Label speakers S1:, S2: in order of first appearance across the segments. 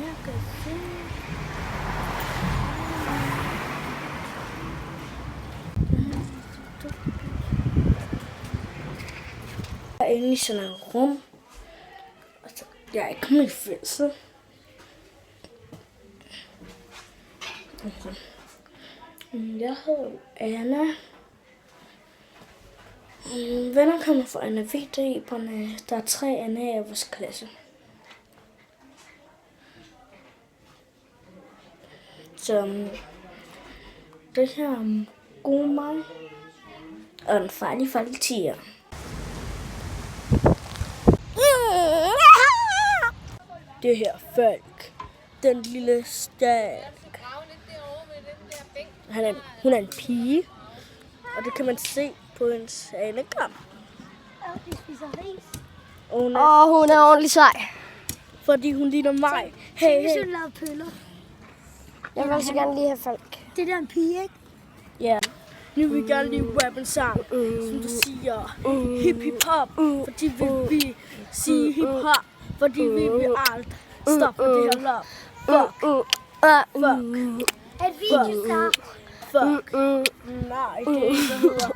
S1: jeg kan se. Jeg er inde i sådan en rum. Og så jeg er kommet i fængsel. Jeg hedder Anna. Venner kommer fra Anna V-driberne. Der er 3 Anna i vores klasse. Så det her er god mig og en farlig tiger. Det her Falk, den lille Stalk. Hun er en pige, og det kan man se på hendes anekam. Og
S2: hun er ordentlig sej.
S1: Fordi hun ligner mig. Hey.
S3: Hun lavede pøller.
S2: Jeg vil også gerne lige have Falk.
S3: Det der er en pige, ikke?
S1: Ja. Nu vil vi gerne lige rappe en sang, som du siger. Hip hip hop, fordi vi sige hip hop, fordi vi vil alt. Stop det her love. Fuck.
S3: Et videosang.
S1: Fuck. Nej, det er ikke, der hedder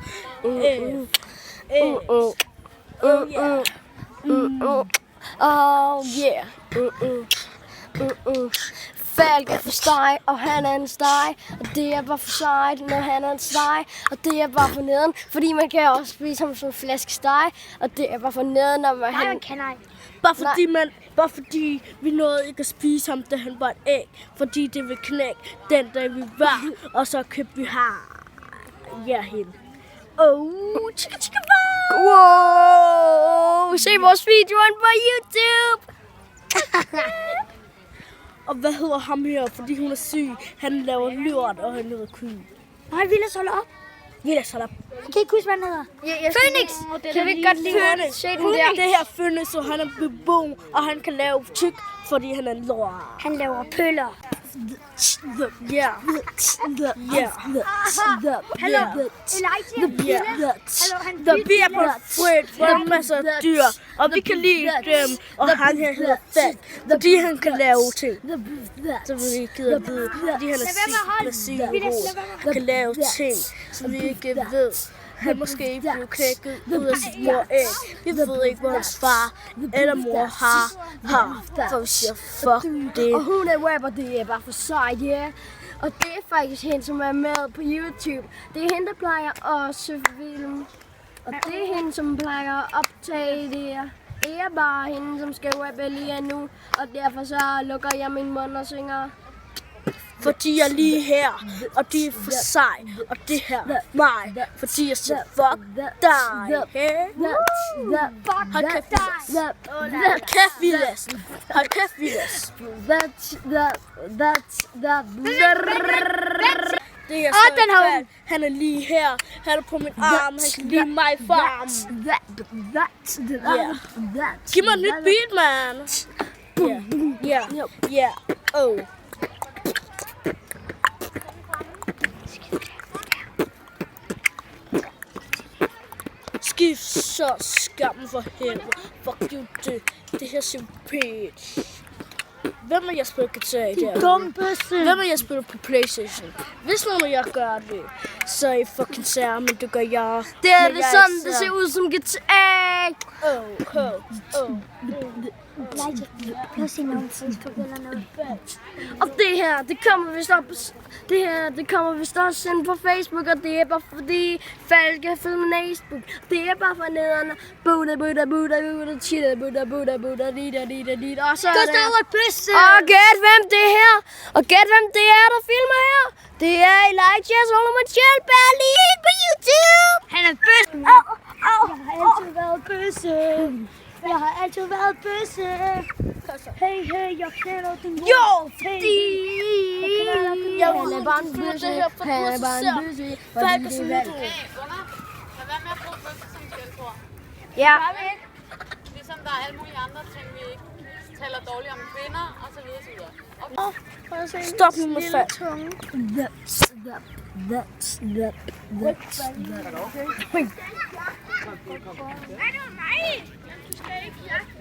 S2: Oh yeah. Falk er for steg, og han er en steg. Og det er bare for sejt, når han er en steg. Og det er bare for neden, fordi man kan også spise ham som en flaske steg. Og det er bare for neden, når man...
S3: Nej, man kan ej.
S1: Bare fordi vi nåede ikke at spise ham, da han var et æg. Fordi det ville knække den dag vi var. Og så købte vi her. Ja, hende. Chicka chicka wow!
S2: Wow! Se vores videoer på YouTube!
S1: Og hvad hedder ham her? Fordi hun er syg. Han laver lort, og han hedder Kyl.
S3: Nej, Vilas holder op.
S1: Vilas holder op.
S3: Jeg kan ikke huske, hvad han hedder.
S2: Phoenix! Kan vi ikke godt lide
S1: Phoenix?
S2: Se den der?
S1: Det her Phoenix, og han er beboen, og han kan lave tyk, fordi han er lort.
S3: Han laver pøller.
S1: Ja.
S3: Hallo, Elijah. Hallo, han
S1: The bee er på frit, hvor der er masser af dyr, og vi kan lide dem, og han her hedder Falk, fordi han kan lave ting. Så vi ikke gider at vide, fordi han er syg med han kan lave ting, som vi ikke ved. Han måske blev knækket ud af sit mor æg. Vi ved ikke, hvor hans far eller mor har. For vi siger, fuck det.
S2: Og hun er rapper, det er bare for sejt, ja. Og det er faktisk hende, som er med på YouTube. Det er hende, der plejer at søge film. Og det er hende, som plejer at optage det. Det er bare hende, som skal rappe lige nu. Og derfor så lukker jeg min mund og synger.
S1: Fordi jeg er lige her, og det er for sej, og det her er mig, fordi jeg siger fuck dig. Hold kæft, Vilas. Hold kæft, Vilas. Det er så han er lige her, han er på min arm, han kan lide mig for arm. Giv mig et nyt beat, man. Oh. Skift så skammen for helvede. Fuck you, det her er pæt. Hvem er jeg spiller guitar i der? Hvem er jeg spiller på PlayStation? Hvis nogen af jer gør det, så er I fucking sær, men det gør jeg.
S2: Det er det sådan, det ser ud som guitar.
S3: Prøv at se noget på Facebook eller noget.
S2: Og det her, det kommer vist også ind på Facebook, og det er bare fordi Falk er Facebook. Det er bare for nederne. Buda, chida, og så er det. Og gæt hvem det er her. Og gæt hvem det er, der filmer her. Det er Elijah Solomon Kjellberg lige på YouTube.
S3: Han er bøsse. Jeg har altid været bøsse. Hey, jeg kender den.
S2: Jo, fordi
S1: jeg ved bare en bøsse. Han er bare en bøsse. Falk er sådan lidt.
S4: Lad være med at bruge bøsse som skældord.
S2: Ja.
S4: Ligesom der er alle mulige andre ting, vi ikke taler dårligt om kvinder, og så videre, så videre.
S1: Stop nu med Falk.
S3: Du skal ikke jagte.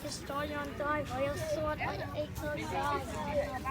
S3: Jeg står jo en dag, hvor jeg er sort, og jeg ikke taget